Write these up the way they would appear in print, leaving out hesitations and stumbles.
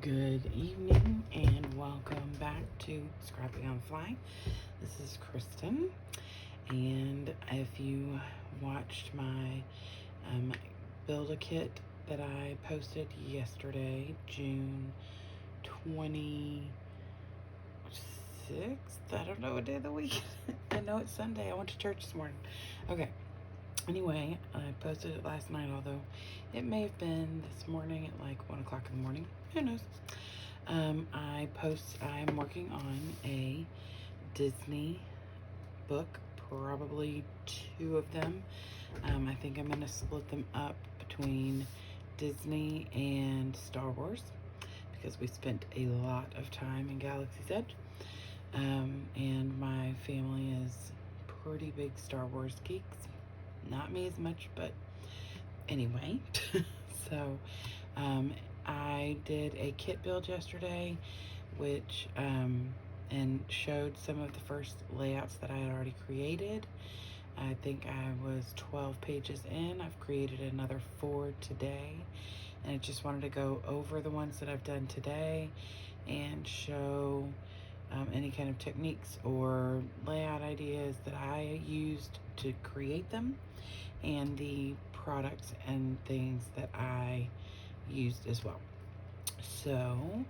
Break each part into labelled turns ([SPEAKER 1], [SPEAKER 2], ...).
[SPEAKER 1] Good evening and welcome back to Scrapping on the Fly. This is Kristen, and if you watched my build a kit that I posted yesterday, June 26th, I don't know what day of the week. I know it's Sunday. I went to church this morning. Okay. Anyway, I posted it last night, although it may have been this morning at like 1 o'clock in the morning. Who knows? I'm working on a Disney book, probably two of them. I think I'm going to split them up between Disney and Star Wars because we spent a lot of time in Galaxy's Edge. And my family is pretty big Star Wars geeks. Not me as much, but anyway. So I did a kit build yesterday, which and showed some of the first layouts that I had already created. I think I was 12 pages in. I've created another 4 today, and I just wanted to go over the ones that I've done today and show any kind of techniques or layout ideas that I used to create them, and the products and things that I used as well. So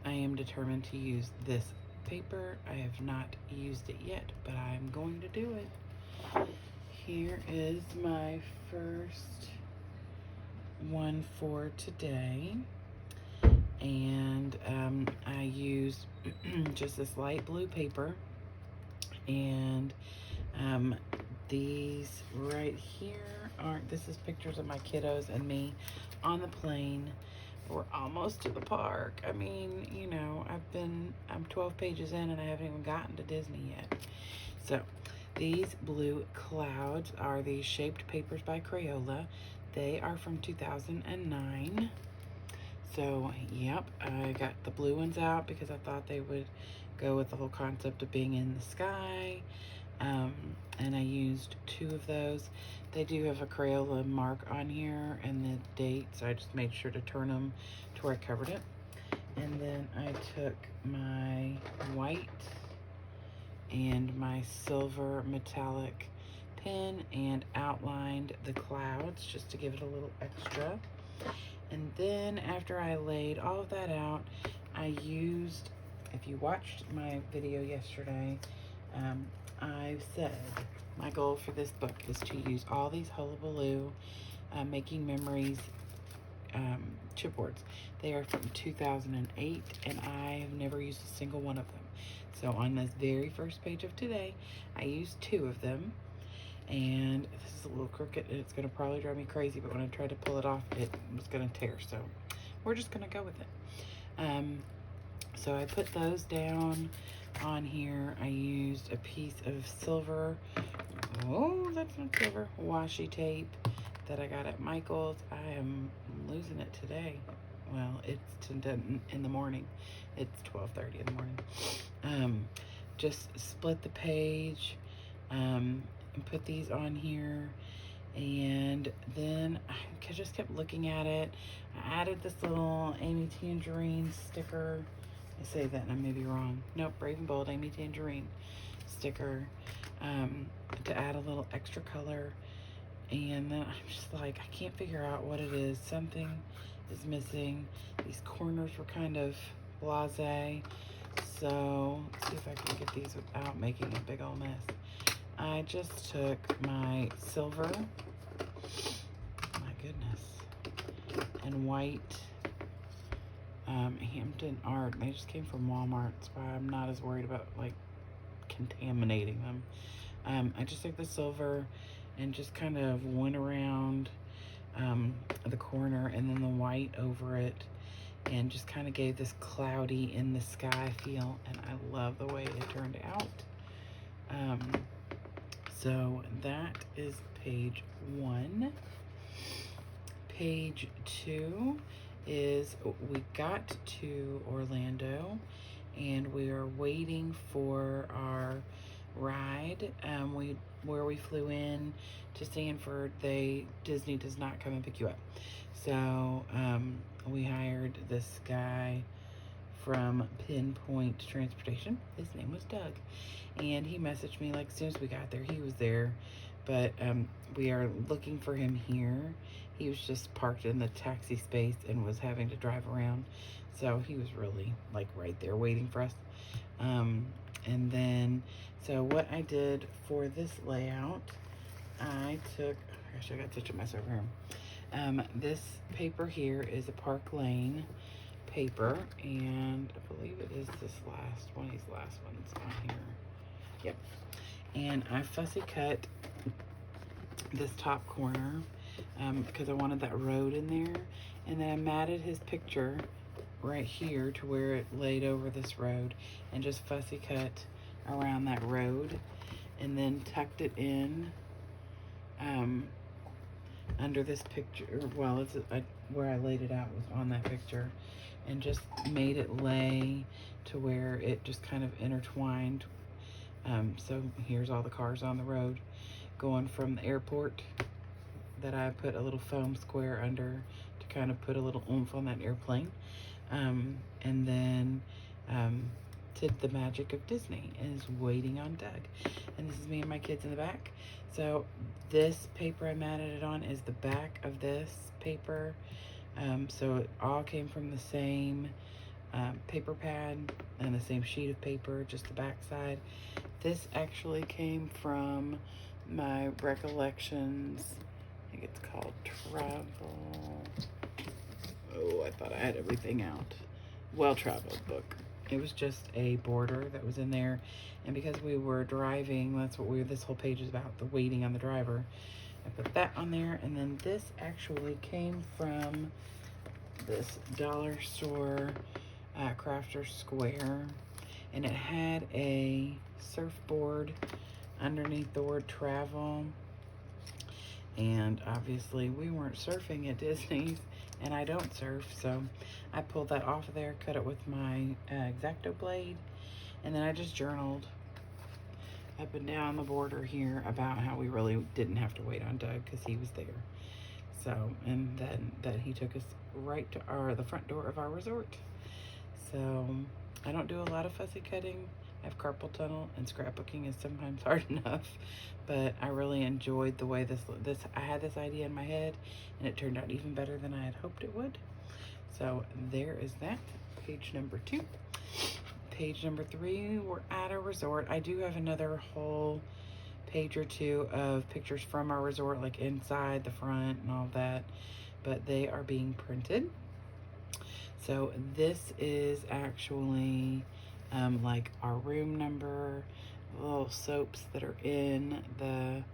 [SPEAKER 1] I am determined to use this paper. I have not used it yet, but I'm going to do it. Here is my first one for today, and I used just this light blue paper, and these right here this is pictures of my kiddos and me on the plane. We're almost to the park. I mean, you know, I'm 12 pages in and I haven't even gotten to Disney yet. So these blue clouds are these shaped papers by Crayola. They are from 2009. So, yep, I got the blue ones out because I thought they would go with the whole concept of being in the sky. And I used 2 of those. They do have a Crayola mark on here and the date, so I just made sure to turn them to where I covered it. And then I took my white and my silver metallic pen and outlined the clouds just to give it a little extra. And then after I laid all of that out, I used, if you watched my video yesterday, I said my goal for this book is to use all these Hullabaloo Making Memories chipboards. They are from 2008, and I have never used a single one of them. So on this very first page of today, I used 2 of them. And this is a little crooked, and it's going to probably drive me crazy, but when I tried to pull it off, it was going to tear. So we're just going to go with it. So I put those down on here. I used a piece of silver, oh, that's not silver, washi tape that I got at Michael's. I am losing it today. Well, it's in the morning. It's 12:30 in the morning. Just split the page, and put these on here, and then I just kept looking at it. I added this little Amy Tangerine sticker. I say that and I may be wrong. Nope, Brave and Bold Amy Tangerine sticker, to add a little extra color. And then I'm just like, I can't figure out what it is. Something is missing. These corners were kind of blasé. So let's see if I can get these without making a big old mess. I just took my silver, my goodness, and white Hampton Art. They just came from Walmart, so I'm not as worried about like contaminating them. I just took the silver and just kind of went around the corner, and then the white over it, and just kind of gave this cloudy in the sky feel, and I love the way it turned out. So that is page 1. Page 2 is we got to Orlando and we are waiting for our ride. Where we flew in to Stanford, Disney does not come and pick you up. So we hired this guy from Pinpoint Transportation. His name was Doug. And he messaged me like as soon as we got there. He was there, but we are looking for him here. He was just parked in the taxi space and was having to drive around. So he was really like right there waiting for us. And then, so what I did for this layout, I took, gosh, I got such a mess over here. This paper here is a Park Lane paper, and I believe it is this last one, these last ones on here. Yep. And I fussy cut this top corner because I wanted that road in there, and then I matted his picture right here to where it laid over this road, and just fussy cut around that road, and then tucked it in under this picture. Well, it's where I laid it out was on that picture, and just made it lay to where it just kind of intertwined. So here's all the cars on the road going from the airport that I put a little foam square under to kind of put a little oomph on that airplane. And then to the magic of Disney is waiting on Doug. And this is me and my kids in the back. So this paper I matted it on is the back of this paper. So it all came from the same paper pad and the same sheet of paper, just the back side. This actually came from my Recollections, I think it's called Travel. Oh, I thought I had everything out. Well Traveled book. It was just a border that was in there, and because we were driving, that's what this whole page is about, the waiting on the driver. I put that on there, and then this actually came from this dollar store Crafter Square, and it had a surfboard underneath the word travel. And obviously we weren't surfing at Disney's, and I don't surf, so I pulled that off of there, cut it with my X-Acto blade, and then I just journaled up and down the border here about how we really didn't have to wait on Doug because he was there. So, and then that he took us right to the front door of our resort. So I don't do a lot of fussy cutting. I have carpal tunnel, and scrapbooking is sometimes hard enough, but I really enjoyed the way I had this idea in my head, and it turned out even better than I had hoped it would. So there is that, page number 2. Page number 3, we're at a resort. I do have another whole page or two of pictures from our resort, like inside, the front, and all that, but they are being printed. So this is actually like our room number, the little soaps that are in the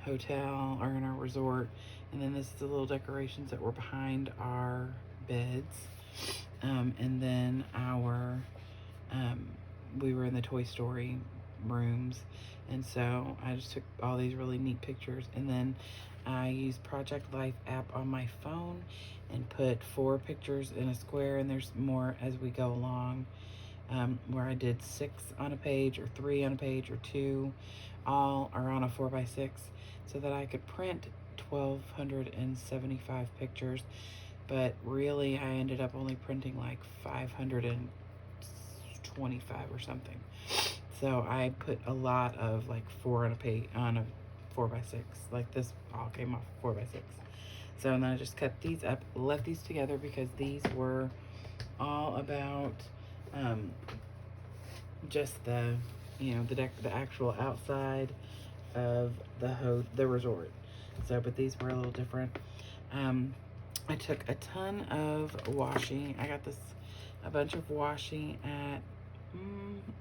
[SPEAKER 1] hotel or in our resort, and then this is the little decorations that were behind our beds, and then our we were in the Toy Story rooms, and so I just took all these really neat pictures, and then I used Project Life app on my phone and put 4 pictures in a square, and there's more as we go along, where I did 6 on a page, or 3 on a page, or 2, all are on a 4x6, so that I could print 1,275 pictures, but really I ended up only printing like 525 or something. So I put a lot of like 4 on a page, on a 4x6, like this all came off 4x6. So then I just cut these up, left these together because these were all about just the, you know, the actual outside of the resort. So, but these were a little different. I took a ton of washi. I got a bunch of washi at,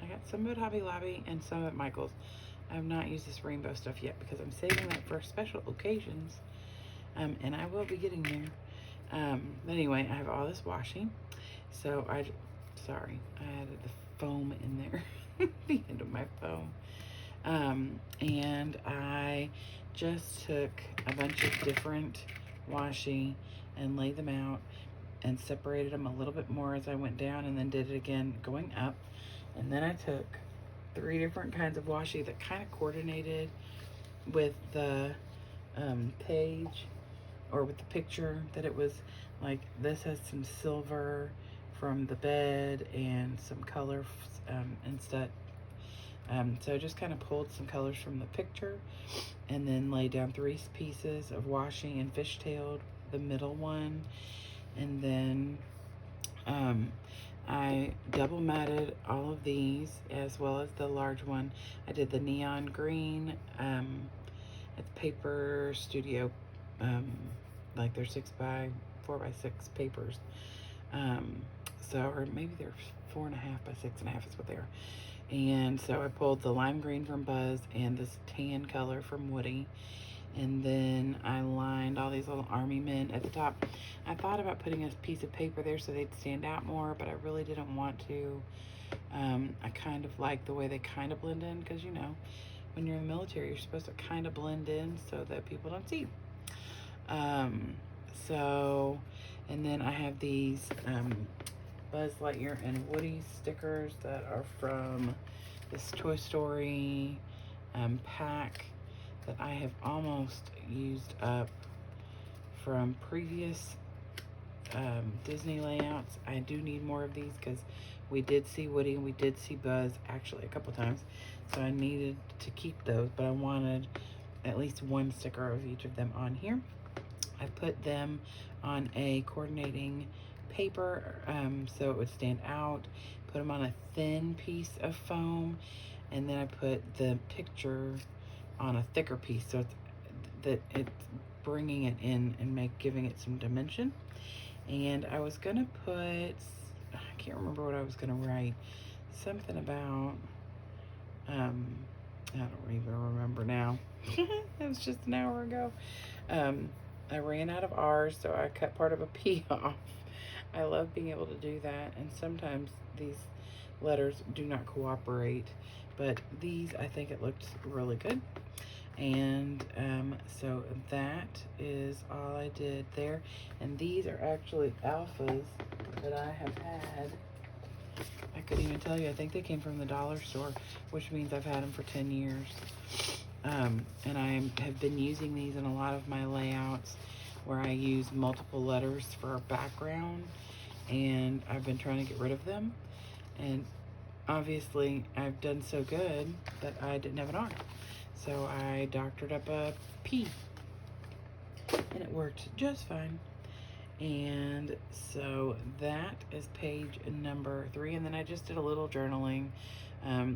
[SPEAKER 1] I got some at Hobby Lobby and some at Michael's. I have not used this rainbow stuff yet because I'm saving that for special occasions. And I will be getting there. But anyway, I have all this washi. So sorry, I added the foam in there, the end of my foam. And I just took a bunch of different washi and laid them out and separated them a little bit more as I went down, and then did it again going up. And then I took 3 different kinds of washi that kind of coordinated with the page, or with the picture that it was Like this has some silver from the bed and some color instead. So I just kind of pulled some colors from the picture and then laid down 3 pieces of washi and fishtailed the middle one. And then I double matted all of these as well as the large one. I did the neon green. It's Paper Studio, like they're 6x4x6 papers. Or maybe they're 4.5 by 6.5 is what they are. And so I pulled the lime green from Buzz and this tan color from Woody. And then I lined all these little army men at the top. I thought about putting a piece of paper there so they'd stand out more, but I really didn't want to. I kind of like the way they kind of blend in because, you know, when you're in the military, you're supposed to kind of blend in so that people don't see. And then I have these Buzz Lightyear and Woody stickers that are from this Toy Story pack that I have almost used up from previous Disney layouts. I do need more of these because we did see Woody and we did see Buzz actually a couple times. So I needed to keep those, but I wanted at least one sticker of each of them on here. I put them on a coordinating paper so it would stand out. Put them on a thin piece of foam, and then I put the picture on a thicker piece so it's bringing it in and giving it some dimension. And I was gonna put, I can't remember what I was gonna write, something about I don't even remember now. It was just an hour ago. I ran out of R's, so I cut part of a P off. I love being able to do that, and sometimes these letters do not cooperate, but these, I think it looked really good. And so that is all I did there. And these are actually alphas that I have had. I couldn't even tell you. I think they came from the dollar store, which means I've had them for 10 years. And I have been using these in a lot of my layouts where I use multiple letters for a background, and I've been trying to get rid of them. And obviously I've done so good that I didn't have an R. So I doctored up a P, and it worked just fine. And so that is page number 3. And then I just did a little journaling,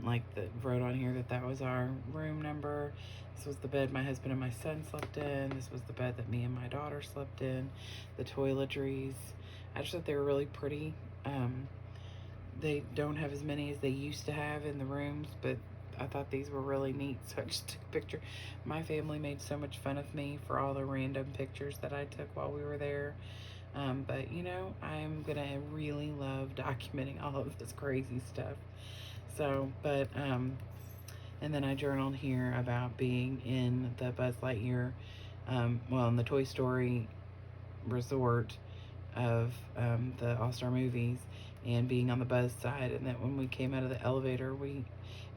[SPEAKER 1] like wrote on here that was our room number. This was the bed my husband and my son slept in. This was the bed that me and my daughter slept in. The toiletries, I just thought they were really pretty. They don't have as many as they used to have in the rooms, but I thought these were really neat, so I just took a picture. My family made so much fun of me for all the random pictures that I took while we were there. But, you know, I'm going to really love documenting all of this crazy stuff. So, but, and then I journaled here about being in the Buzz Lightyear, in the Toy Story resort of the All-Star movies, and being on the Buzz side, and that when we came out of the elevator,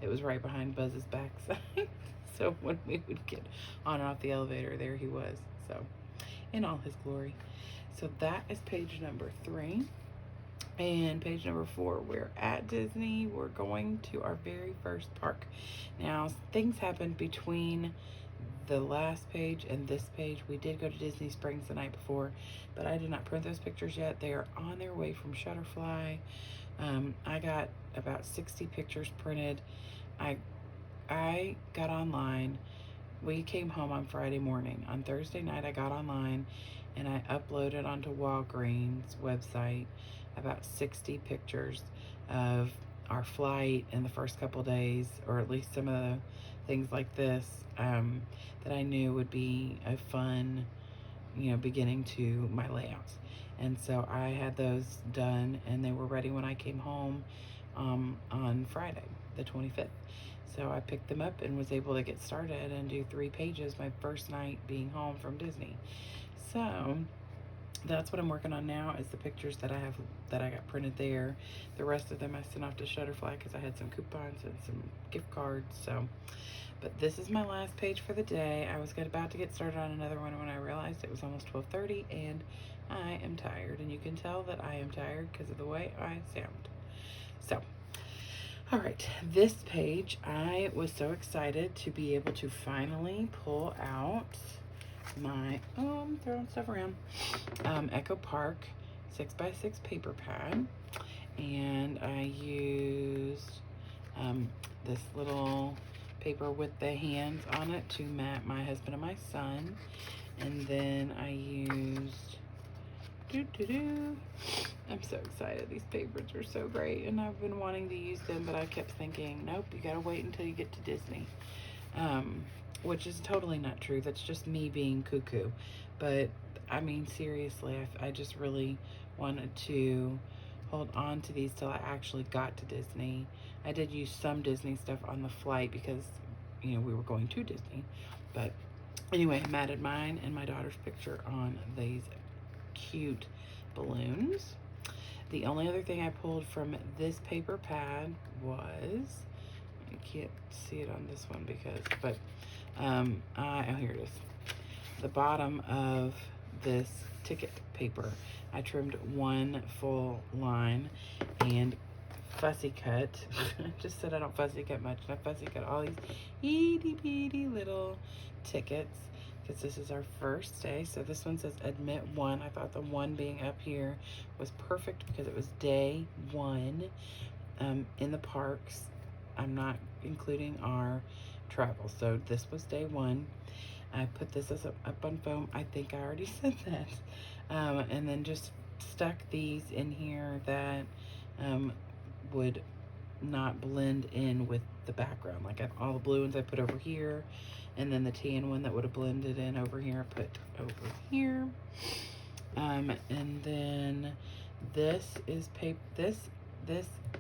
[SPEAKER 1] it was right behind Buzz's backside. So when we would get on and off the elevator, there he was. So in all his glory. So that is page number 3. And page number 4, we're at Disney. We're going to our very first park. Now, things happened between the last page and this page. We did go to Disney Springs the night before, but I did not print those pictures yet. They are on their way from Shutterfly. I got about 60 pictures printed. I got online. We came home on Friday morning. On Thursday night, I got online and I uploaded onto Walgreens website about 60 pictures of our flight in the first couple days, or at least some of the things like this that I knew would be a fun, beginning to my layouts. And so I had those done, and they were ready when I came home on Friday, the 25th. So I picked them up and was able to get started and do 3 pages my first night being home from Disney. So that's what I'm working on now, is the pictures that I got printed there. The rest of them I sent off to Shutterfly because I had some coupons and some gift cards. So, but this is my last page for the day. I was about to get started on another one when I realized it was almost 12:30 and I am tired, and you can tell that I am tired because of the way I sound. So, all right, this page, I was so excited to be able to finally pull out my, I'm throwing stuff around, Echo Park 6x6 paper pad. And I used this little paper with the hands on it to mat my husband and my son. And then I used, I'm so excited. These papers are so great, and I've been wanting to use them, but I kept thinking, nope, you gotta wait until you get to Disney. Which is totally not true. That's just me being cuckoo. But I mean, seriously, I just really wanted to hold on to these till I actually got to Disney. I did use some Disney stuff on the flight because, you know, we were going to Disney. But anyway, I matted mine and my daughter's picture on these cute balloons. The only other thing I pulled from this paper pad was, I can't see it on this one because, but oh, here it is. The bottom of this ticket paper, I trimmed one full line and fussy cut. Just said I don't fussy cut much. And I fussy cut all these itty bitty little tickets because this is our first day. So this one says admit one. I thought the one being up here was perfect because it was day one in the parks. I'm not including our travel. So this was day one. I put this as up on foam. I think I already said that. And then just stuck these in here that would not blend in with the background. Like all the blue ones I put over here, and then the tan one that would have blended in over here, I put over here. And then this is paper. This,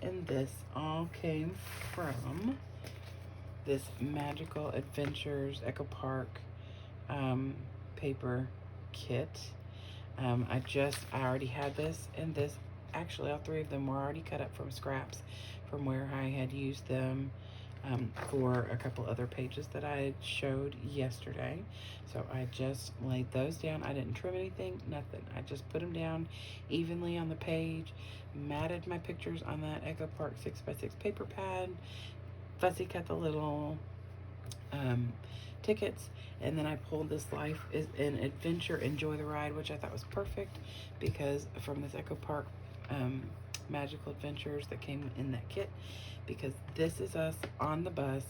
[SPEAKER 1] and this all came from this Magical Adventures Echo Park paper kit. I already had this and this. Actually, all three of them were already cut up from scraps from where I had used them for a couple other pages that I showed yesterday. So I just laid those down. I didn't trim anything, nothing. I just put them down evenly on the page, matted my pictures on that Echo Park 6x6 paper pad, fussy cut the little tickets, and then I pulled this Life is an Adventure, Enjoy the Ride, which I thought was perfect because from this Echo Park Magical Adventures that came in that kit, because this is us on the bus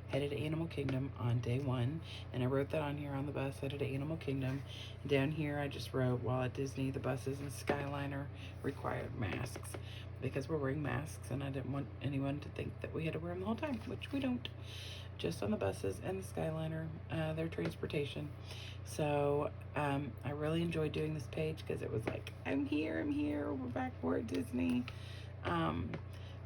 [SPEAKER 1] headed to Animal Kingdom on day one, and I wrote that on here, on the bus headed to Animal Kingdom. Down here I just wrote, while at Disney the buses and Skyliner required masks, because we're wearing masks and I didn't want anyone to think that we had to wear them the whole time, which we don't. Just on the buses and the Skyliner, their transportation. So I really enjoyed doing this page because it was like, I'm here, we're at Disney.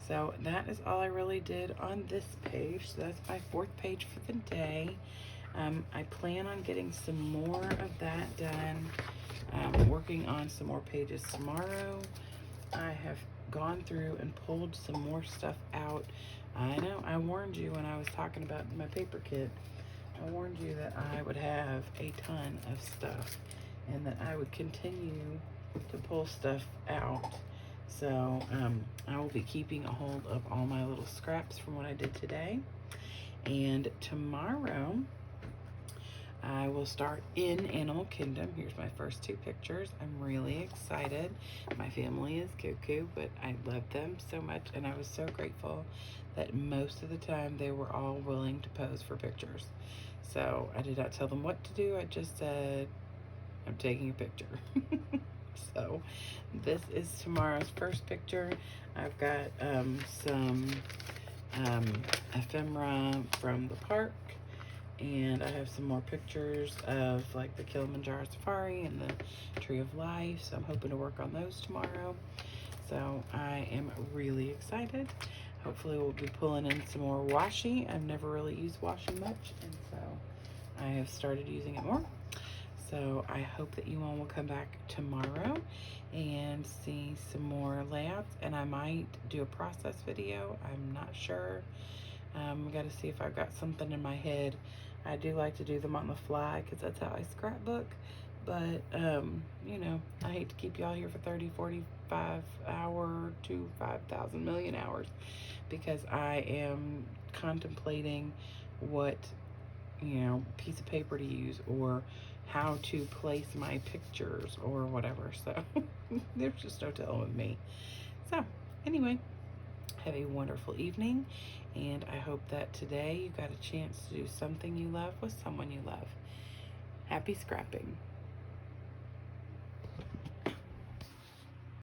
[SPEAKER 1] So that is all I really did on this page. So that's my fourth page for the day. I plan on getting some more of that done, working on some more pages tomorrow. I have gone through and pulled some more stuff out. I know, I warned you when I was talking about my paper kit. I warned you that I would have a ton of stuff and that I would continue to pull stuff out. So I will be keeping a hold of all my little scraps from what I did today. And tomorrow I will start in Animal Kingdom. Here's my first two pictures. I'm really excited. My family is cuckoo, but I love them so much, and I was so grateful that most of the time they were all willing to pose for pictures. So I did not tell them what to do. I just said, I'm taking a picture. So this is tomorrow's first picture. I've got some ephemera from the park, and I have some more pictures of like the Kilimanjaro Safari and the Tree of Life, so I'm hoping to work on those tomorrow. So I am really excited. Hopefully we'll be pulling in some more washi. I've never really used washi much, and so I have started using it more. So I hope that you all will come back tomorrow and see some more layouts, and I might do a process video. I'm not sure. Got to see if I've got something in my head. I do like to do them on the fly because that's how I scrapbook, But, you know, I hate to keep y'all here for 30, 45 hour to 5,000 million hours, because I am contemplating what, you know, piece of paper to use or how to place my pictures or whatever. So there's just no telling with me. So anyway, have a wonderful evening, and I hope that today you got a chance to do something you love with someone you love. Happy scrapping.